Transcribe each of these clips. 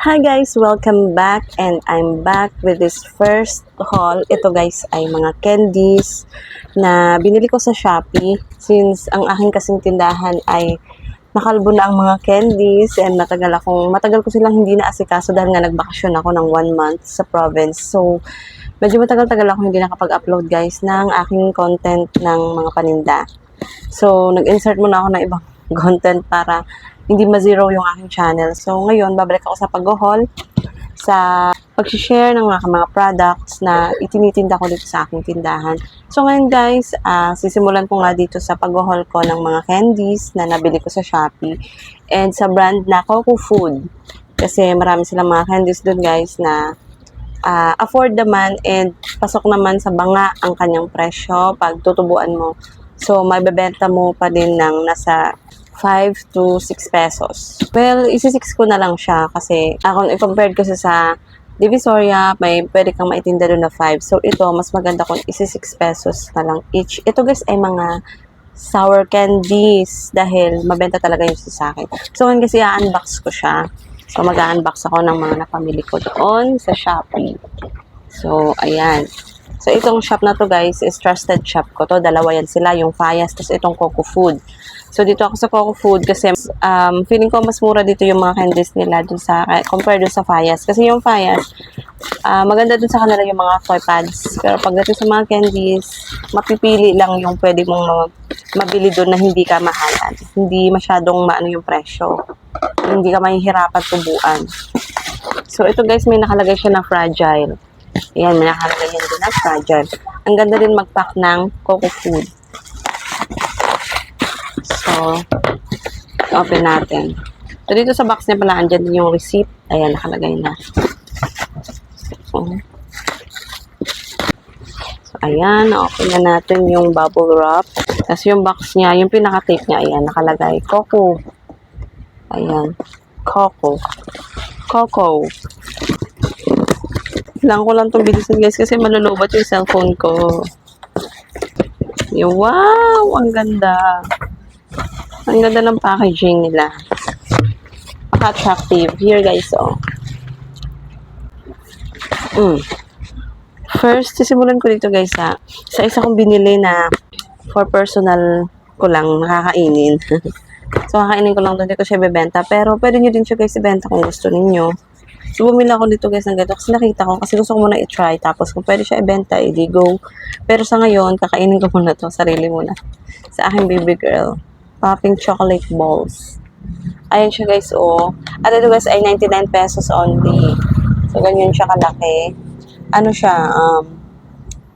Hi guys! Welcome back and I'm back with this first haul. Ito guys ay mga candies na binili ko sa Shopee since ang aking kasing tindahan ay nakalbo na ang mga candies and matagal ko silang hindi naasikaso dahil nga nagbakasyon ako ng 1 month sa province. So, medyo matagal-tagal ako hindi nakapag-upload guys ng aking content ng mga paninda. So, nag-insert muna ako ng ibang content para hindi ma-zero yung aking channel. So, ngayon, babalik ako sa pag-haul, sa pag-share ng mga products na itinitinda ko dito sa aking tindahan. So, ngayon guys, sisimulan ko nga dito sa pag-haul ko ng mga candies na nabili ko sa Shopee and sa brand na Coco Food. Kasi marami silang mga candies dun guys na afford naman and pasok naman sa banga ang kanyang presyo pag tutubuan mo. So, may bebenta mo pa din ng nasa 5 to 6 pesos. Well, isi-6 ko na lang siya kasi kung i-compare ko sa Divisoria, may pwede kang maitinda doon na 5. So, ito, mas maganda kung isi-6 pesos na lang each. Ito guys ay mga sour candies dahil mabenta talaga yung sa akin. So, ngayon kasi i-unbox ko siya. So, mag-unbox ako ng mga napamili ko doon sa Shopee. So, ayan. So, itong shop na to guys is trusted shop ko to. Dalawa yan sila, yung Fayas, tapos itong Coco Food. So, dito ako sa Coco Food kasi feeling ko mas mura dito yung mga candies nila dun sa, compare dun sa Fayas. Kasi yung Fayas, maganda dun sa kanila yung mga toy pads. Pero pagdating sa mga candies, mapipili lang yung pwede mong mabili dun na hindi ka mahalan. Hindi masyadong maano yung presyo. Hindi ka mahihirapan tubuan. So, ito guys, may nakalagay siya na fragile. Ayan, may nakalagay yan din na fragile. Ang ganda din mag-pack ng Coco Food. So, open natin. So, dito sa box niya pala, andyan din yung receipt. Ayan, nakalagay na. So, ayan, open na natin yung bubble wrap. Tapos yung box niya, yung pinaka-tape niya, ayan, nakalagay. Coco. Ayan. Coco. Coco. Kailangan ko lang itong bilisan guys kasi malulubat yung cellphone ko. Wow! Ang ganda. Ang ganda ng packaging nila. Attractive. Here guys, oh. First, sisimulan ko dito guys sa isa kong binili na for personal ko lang nakakainin. So, kakainin ko lang doon. Hindi ko siya bebenta. Pero, pwede nyo din siya guys ibenta kung gusto ninyo. So, bumili ako dito guys ng ganito kasi nakita ko, kasi gusto ko muna i-try. Tapos, kung pwede siya ibenta, edi go. Pero sa ngayon, kakainin ko muna to sarili muna. Sa aking baby girl. Popping chocolate balls. Ayan siya guys, oh. At ito guys ay 99 pesos only. So, ganyan siya kalaki. Ano siya,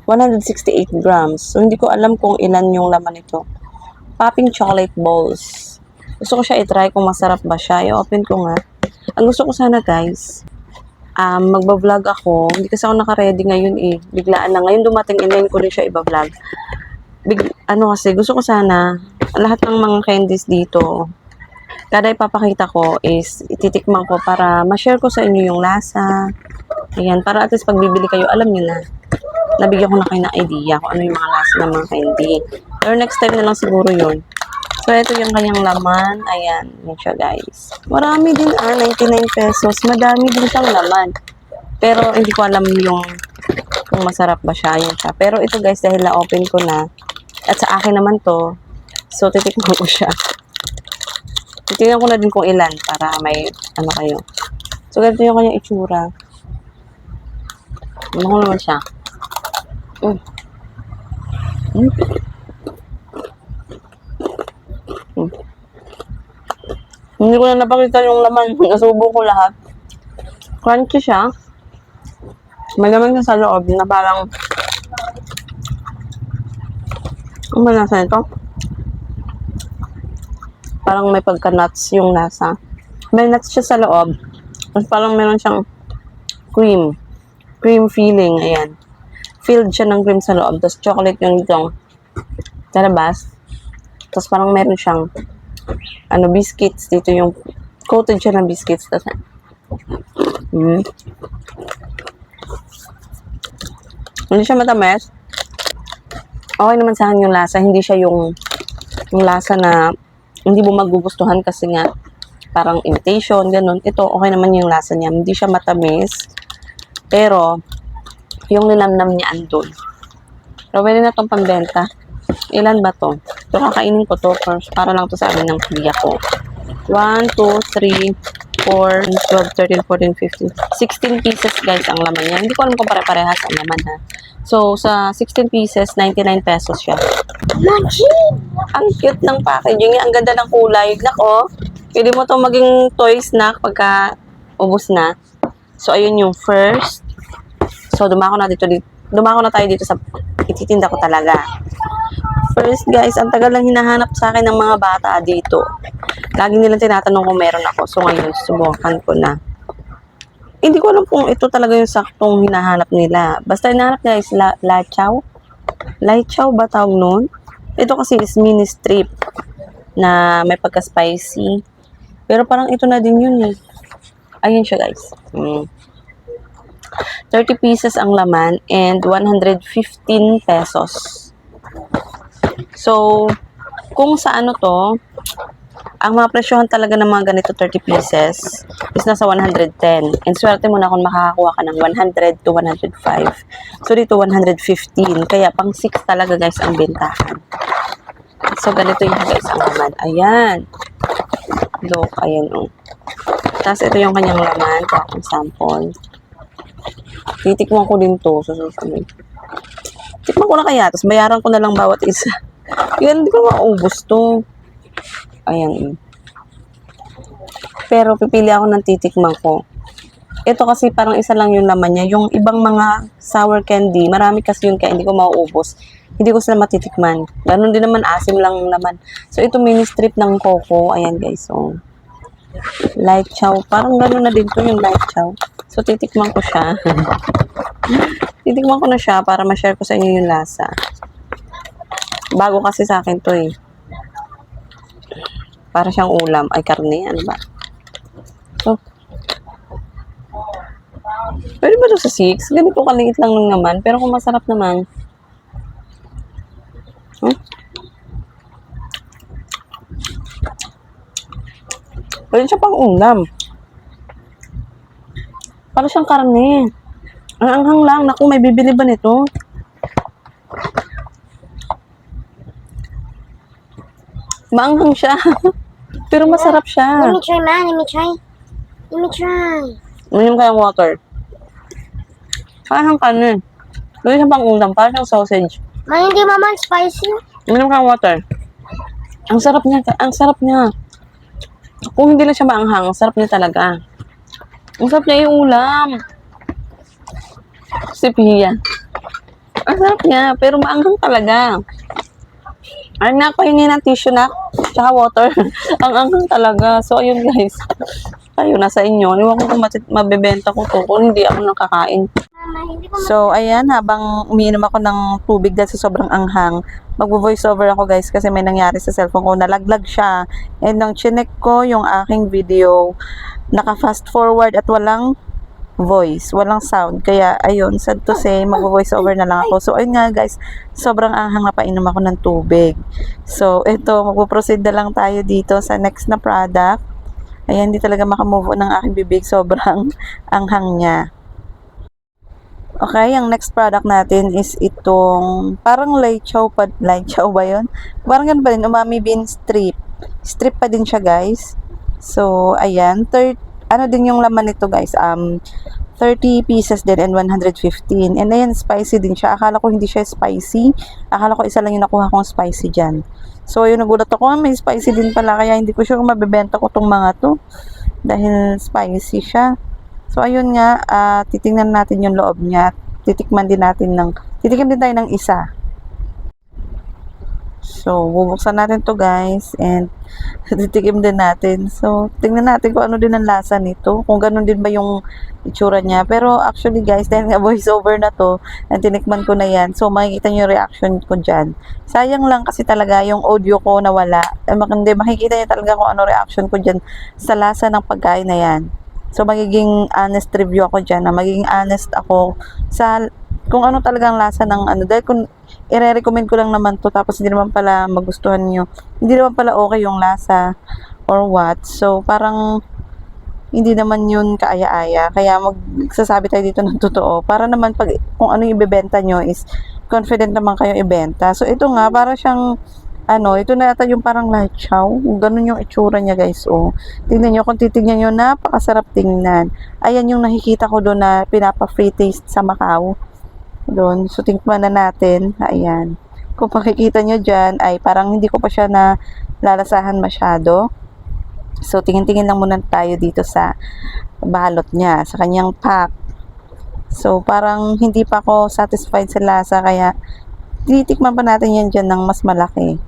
168 grams. So, hindi ko alam kung ilan yung laman nito. Popping chocolate balls. Gusto ko siya i-try kung masarap ba siya. I-open ko nga. Ang gusto ko sana guys, magba-vlog ako. Hindi kasi ako naka-ready ngayon eh. Biglaan na. Ngayon dumating, inayin ko rin siya iba-vlog. Kasi gusto ko sana, lahat ng mga candies dito, kada ipapakita ko is ititikman ko para ma-share ko sa inyo yung lasa. Ayan, para at least pag bibili kayo, alam niyo na. Nabigyan ko na kayo ng idea kung ano yung mga lasa ng mga candy. Pero next time na lang siguro yun. So, ito yung kanyang laman. Ayan, yun siya guys. Marami din 99 pesos. Madami din siyang laman. Pero, hindi ko alam yung kung masarap ba siya. Yun siya. Pero ito guys, dahil na-open ko na, at sa akin naman to, so, titikman ko siya. Titignan ko na din kung ilan para may, kayo. So, ganito yung kanyang itsura. Ano ko naman siya? Hindi ko na napakita yung laman. Nasubo ko lahat. Crunchy siya. May laman sa loob na parang ano nasa ito? Parang may pagka-nuts yung lasa. May nuts siya sa loob. Tapos parang meron siyang cream. Cream feeling. Ayan. Filled siya ng cream sa loob. Tapos chocolate yung itong sa labas. Tapos parang meron siyang biscuits. Dito yung coated siya ng biscuits. Tapos hindi siya matamis. Okay naman sa akin yung lasa. Hindi siya yung lasa na hindi mo magugustuhan kasi nga parang imitation, ganun. Ito, okay naman yung lasa niya. Hindi siya matamis. Pero, yung linamnam niya andun. Pero pwede na itong pambenta. Ilan ba to? So, kakainin ko to first para lang to sa amin ng pamilya ko. 1, 2, 3, 4, 12, 13, 14, 15. 16 pieces guys ang laman niya. Hindi ko alam kung pare-parehas ang laman ha. So, sa 16 pieces, 99 pesos siya. Ang cute ng packaging niya. Ang ganda ng kulay. Nako, pwede mo itong maging toy snack pagka ubos na. So, ayun yung first. So, dumako na tayo dito sa ititinda ko talaga. First guys, ang tagal lang hinahanap sa akin ng mga bata dito. Lagi nilang tinatanong kung meron ako. So ngayon, subukan ko na. Hindi ko alam kung ito talaga yung saktong hinahanap nila. Basta hinahanap nila is lachaw. Lachaw ba tawag nun? Ito kasi is mini strip na may pagka-spicy. Pero parang ito na din yun eh. Ayun siya guys. 30 pieces ang laman and 115 pesos. So, kung sa ano to, ang mga presyohan talaga ng mga ganito 30 pieces is nasa 110. And swerte mo na kung makakakuha ka ng 100 to 105. So, dito 115. Kaya pang 6 talaga guys ang bentahan. So, ganito yung guys ang laman. Ayan. Look, ayan oh. Tapos ito yung kanyang laman. Ito akong sample. Titikman ko din to sa susunod. Tikman ko na kaya, tapos bayaran ko na lang bawat isa. Yan, hindi ko maubos to. Ayan. Pero pipili ako ng titikman ko. Ito kasi parang isa lang yung laman niya. Yung ibang mga sour candy, marami kasi yun kaya hindi ko mauubos. Hindi ko sila matitikman. Ganon din naman, asim lang naman. So, ito mini strip ng coco. Ayan guys, so. Light chow. Parang ganon na din to yung light chow. So, titikman ko siya. Titikman ko na siya para ma-share ko sa inyo yung lasa. Bago kasi sa akin to eh. Para siyang ulam. Ay, karne. Ano ba? So, pwede ba ito sa 6? Ganito kaliit lang nung naman. Pero kung masarap naman. Pwede siya pang ulam. Para siyang karne. Ang anghang lang. Naku, may bibili ba nito? Maanghang siya. Pero masarap siya. Let me try, man. Let me try. Let me try. Uminom kayong water. Parang karne. Pwede siya pang ulam. Parang siyang sausage. Man, hindi maman spicy. Uminom kayong water. Ang sarap niya. Ang sarap niya. Kung hindi lang siya maanghang, ang sarap niya talaga. Ang sarap niya yung ulam. Si Pia. Ang sarap niya, pero maanghang talaga. Ay na, pahingi ng tissue na. Tsaka water. Ang anghang talaga. So, ayun guys. Ayun, nasa inyo. Iwan ko kung mabebenta ko to. Kung hindi ako nakakain. Mama, hindi ko So, ayan, habang umiinom ako ng tubig dahil sa sobrang anghang, magvo-voice over ako guys kasi may nangyari sa cellphone ko, nalaglag siya. And nang chinek ko yung aking video, naka-fast forward at walang voice, walang sound. Kaya, ayun, sad to say, magvo-voice over na lang ako. So, ayun nga guys, sobrang anghang na painom ako ng tubig. So, ito, magpo-proceed na lang tayo dito sa next na product. Ayan, hindi talaga makamove on ng aking bibig. Sobrang anghang niya. Okay, ang next product natin is itong parang laichaw ba yun? Parang ganun pa din, umami bean strip. Strip pa din siya guys. So, ayan, ano din yung laman nito guys, 30 pieces din and 115. And ayan, spicy din siya. Akala ko hindi siya spicy. Akala ko isa lang yung nakuha kong spicy dyan. So, yun, nagulat ako, may spicy din pala. Kaya hindi ko sure kung mabibenta ko tong mga to. Dahil spicy siya. So, ayun nga, titingnan natin yung loob niya. Titikman din tayo ng isa. So, bubuksan natin to guys. And, titikim din natin. So, tingnan natin kung ano din ang lasa nito. Kung ganun din ba yung itsura niya. Pero, actually guys, dahil nga voice over na to, and tinikman ko na yan. So, makikita nyo yung reaction ko dyan. Sayang lang kasi talaga yung audio ko nawala. Makikita nyo talaga kung ano reaction ko dyan sa lasa ng pagkain na yan. So, magiging honest review ako dyan. Magiging honest ako sa kung ano talagang lasa ng ano. Dahil kung i-recommend ko lang naman to tapos hindi naman pala magustuhan nyo. Hindi naman pala okay yung lasa. or what. So, parang hindi naman yun kaaya-aya. Kaya magsasabi tayo dito ng totoo. Para naman pag kung ano yung ibebenta nyo is confident naman kayo ibenta. So, ito nga, para siyang ito na yata yung parang light chow. Ganun yung itsura niya, guys. Oh. Tingnan nyo, kung titignan nyo, napakasarap tingnan. Ayan yung nakikita ko doon na pinapa-free taste sa Macau. Doon. So, tingnan na natin. Ayan. Kung makikita nyo dyan, ay parang hindi ko pa siya na lalasahan masyado. So, tingin-tingin lang muna tayo dito sa balot niya, sa kanyang pack. So, parang hindi pa ako satisfied sa lasa, kaya titikman pa natin yan dyan ng mas malaki.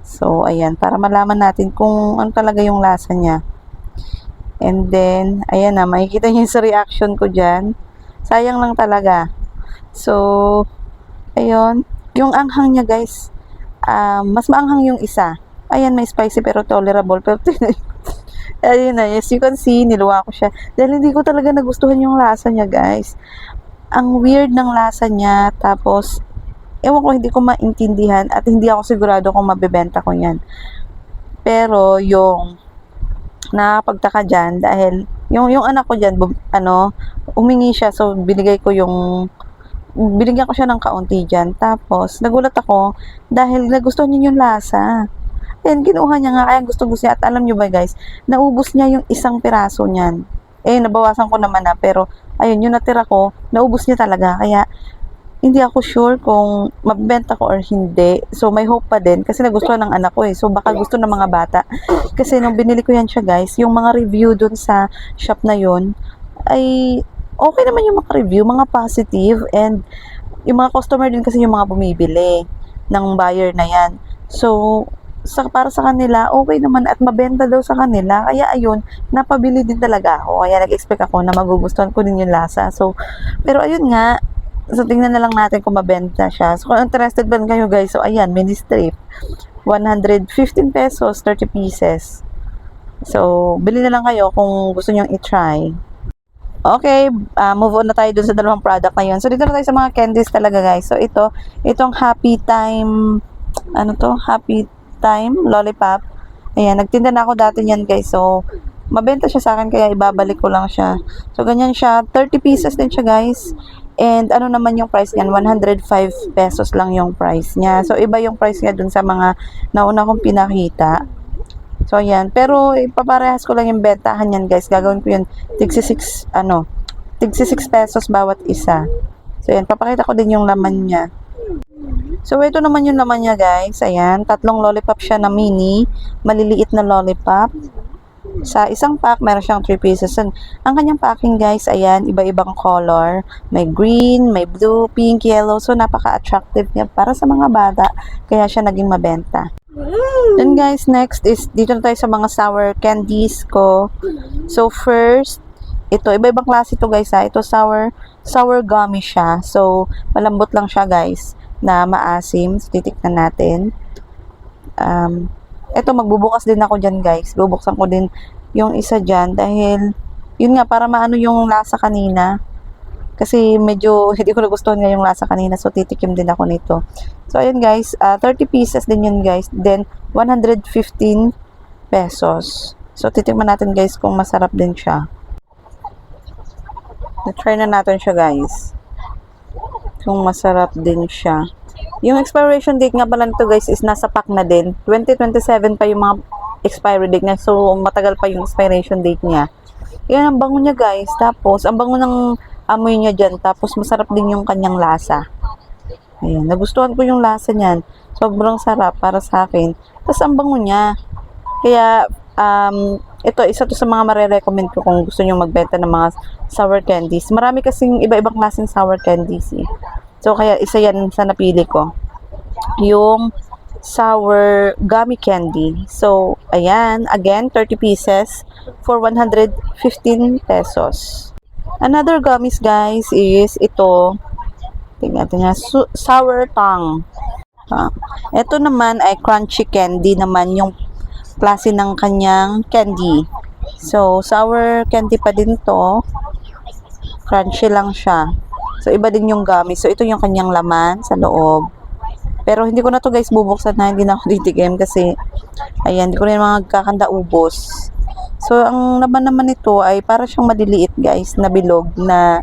So, ayan, para malaman natin kung ano talaga yung lasa niya. And then, ayan na, makikita niyo sa reaction ko dyan. Sayang lang talaga. So, ayun, yung anghang niya, guys, mas maanghang yung isa. Ayan, may spicy pero tolerable. Pero, ayun na, as you can see, niluwa ko siya. Dahil hindi ko talaga nagustuhan yung lasa niya, guys. Ang weird ng lasa niya, tapos, ewan ko, hindi ko maintindihan at hindi ako sigurado kung mabebenta ko yan. Pero, yung nakapagtaka dyan, dahil yung anak ko dyan, umingi siya, so binigyan ko siya ng kaunti dyan. Tapos, nagulat ako, dahil nagustuhan niya yung lasa. Ayan, kinuha niya nga, kaya gusto niya. At alam niyo ba, guys, naubos niya yung isang piraso niyan. Nabawasan ko naman na, pero, ayun, yung natira ko, naubos niya talaga. Kaya, hindi ako sure kung mabenta ko or hindi. So, may hope pa din kasi nagustuhan ng anak ko eh. So, baka gusto ng mga bata. Kasi nung binili ko yan siya, guys, yung mga review dun sa shop na yun, ay okay naman yung mga review, mga positive, and yung mga customer din kasi yung mga bumibili ng buyer na yan. So, para sa kanila, okay naman at mabenta daw sa kanila. Kaya ayun, napabili din talaga ako. Kaya nag-expect ako na magugustuhan ko din yung lasa. So, pero ayun nga, so, tingnan na lang natin kung mabenta siya. So, kung interested ba kayo, guys, so, ayan, mini strip. 115 pesos, 30 pieces. So, bili na lang kayo kung gusto nyo i-try. Okay, move on na tayo dun sa dalawang product na yun. So, dito na tayo sa mga candies talaga, guys. So, itong Happy Time, Happy Time Lollipop. Ayan, nagtinda na ako dati yan, guys. So, mabenta siya sa akin, kaya ibabalik ko lang siya. So, ganyan siya. 30 pieces din siya, guys. And ano naman yung price niyan? 105 pesos lang yung price niya. So, iba yung price niya dun sa mga nauna kong pinakita. So, ayan. Pero, ipaparehas ko lang yung bentahan yan, guys. Gagawin ko yun. Tigsi 6 pesos bawat isa. So, ayan. Papakita ko din yung laman niya. So, ito naman yung laman niya, guys. Ayan. 3 lollipop siya na mini. Maliliit na lollipop. Sa isang pack, meron siyang 3 pieces. And ang kanyang packing, guys, ayan, iba-ibang color. May green, may blue, pink, yellow. So, napaka-attractive niya para sa mga bata. Kaya siya naging mabenta. Then, guys, next is, dito na tayo sa mga sour candies ko. So, first, ito, iba-ibang klase ito, guys, ha. Ito, sour gummy siya. So, malambot lang siya, guys, na maasim. So, titikman natin. Eto, magbubukas din ako dyan, guys. Bubuksan ko din yung isa dyan dahil, yun nga, para maano yung lasa kanina. Kasi medyo hindi ko nagustuhan nga yung lasa kanina. So, titikim din ako nito. So, ayun, guys. 30 pieces din yun, guys. Then, 115 pesos. So, titikman natin, guys, kung masarap din siya. Na-try na natin siya, guys. Kung masarap din siya. Yung expiration date nga pala nito, guys, is nasa pack na din. 2027 pa yung mga expiry date niya. So, matagal pa yung expiration date niya. Yan, ang bango niya, guys. Tapos, ang bango ng amoy niya dyan. Tapos, masarap din yung kanyang lasa. Ayan, nagustuhan ko yung lasa niyan. Sobrang sarap para sa akin. Tapos, ang bango niya. Kaya, ito, isa to sa mga mare-recommend ko kung gusto nyo magbenta ng mga sour candies. Marami kasing iba-ibang klaseng sour candies, eh. So, kaya isa yan sa napili ko. Yung sour gummy candy. So, ayan. Again, 30 pieces for 115 pesos. Another gummies, guys, is ito. Tingnan natin nga. Sour tongue. Ito naman ay crunchy candy naman yung klase ng kanyang candy. So, sour candy pa din to. Crunchy lang siya. So, iba din yung gummy. So, ito yung kanyang laman sa loob. Pero hindi ko na to guys bubuksan na, hindi na ako titikim kasi ayan, hindi ko rin magkakanda ubos. So, ang laman naman nito ay para siyang maliliit guys na bilog na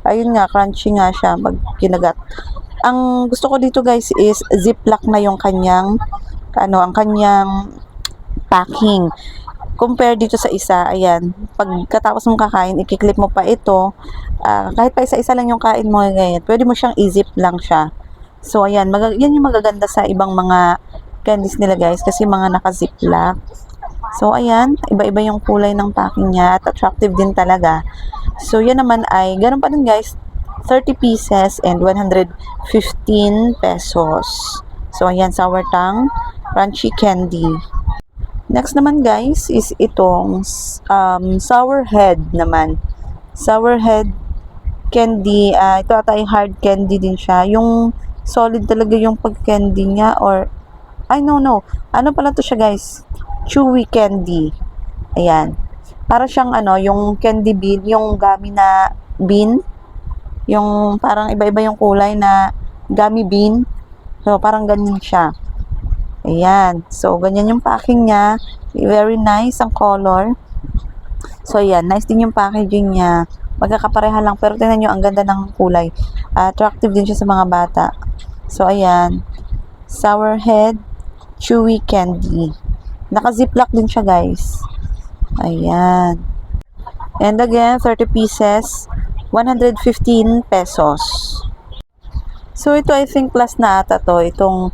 ayun nga, crunchy nga siya pag kinagat. Ang gusto ko dito guys is ziplock na yung kanyang ang kanyang packing. Compare dito sa isa, ayan, pagkatapos mong kakain, ikiklip mo pa ito, kahit pa isa-isa lang yung kain mo, ganyan, pwede mo siyang i-zip lang siya. So, ayan, yan yung magaganda sa ibang mga candies nila guys, kasi mga naka-ziplock. So, ayan, iba-iba yung kulay ng packing niya at attractive din talaga. So, yan naman ay, ganun pa din guys, 30 pieces and 115 pesos. So, ayan, sour tongue, crunchy candy. Next naman guys is itong sour head naman. Sour head candy, ito ata ay hard candy din siya. Yung solid talaga yung pag-candy niya or, no. Ano pala to siya guys? Chewy candy. Ayan. Para siyang yung candy bean, yung gummy na bean. Yung parang iba-iba yung kulay na gummy bean. So, parang ganyan siya. Ayan. So, ganyan yung packing niya. Very nice ang color. So, ayan. Nice din yung packaging niya. Magkakapareha lang. Pero tingnan nyo, ang ganda ng kulay. Attractive din siya sa mga bata. So, ayan. Sour head, chewy candy. Naka-ziplock din siya, guys. Ayan. And again, 30 pieces, 115 pesos. So, ito I think plus na ata to. Itong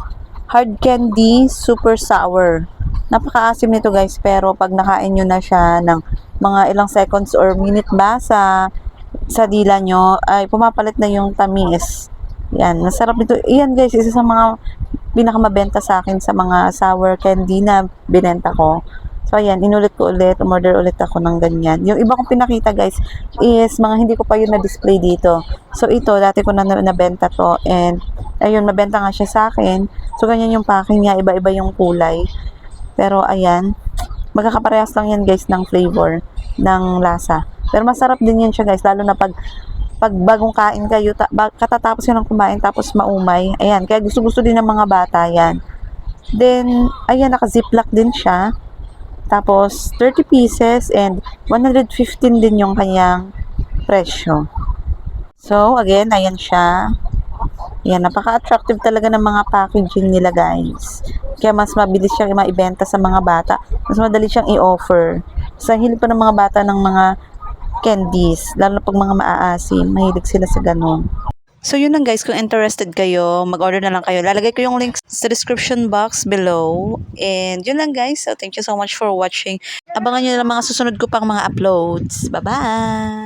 hard candy, super sour. Napakaasim nito guys, pero pag nakain nyo na siya ng mga ilang seconds or minute ba sa dila nyo, ay pumapalit na yung tamis. Yan, masarap nito. Iyan guys, isa sa mga pinakamabenta sa akin sa mga sour candy na binenta ko. So, ayan, inulit ko ulit, umorder ulit ako ng ganyan. Yung iba kong pinakita guys is mga hindi ko pa yun na-display dito. So, ito, dati ko na nabenta to and ayun, mabenta nga siya sa akin. So, ganyan yung packing niya, iba-iba yung kulay. Pero, ayan, magkakaparehas lang yan guys ng flavor, ng lasa. Pero masarap din yan siya guys, lalo na pag bagong kain kayo, katatapos yun ng kumain, tapos maumay. Ayan, kaya gusto-gusto din ng mga bata yan. Then, ayan, naka-ziplock din siya. Tapos, 30 pieces and 115 din yung kanyang presyo. So, again, ayan siya. Ayan, napaka-attractive talaga ng mga packaging nila, guys. Kaya mas mabilis siyang maibenta sa mga bata. Mas madali siyang i-offer. Sa hilig pa ng mga bata ng mga candies, lalo pag mga maaasim, mahilig sila sa ganun. So yun lang guys, kung interested kayo, mag-order na lang kayo. Lalagay ko yung links sa description box below. And yun lang guys, so thank you so much for watching. Abangan nyo na lang mga susunod ko pang mga uploads. Bye-bye!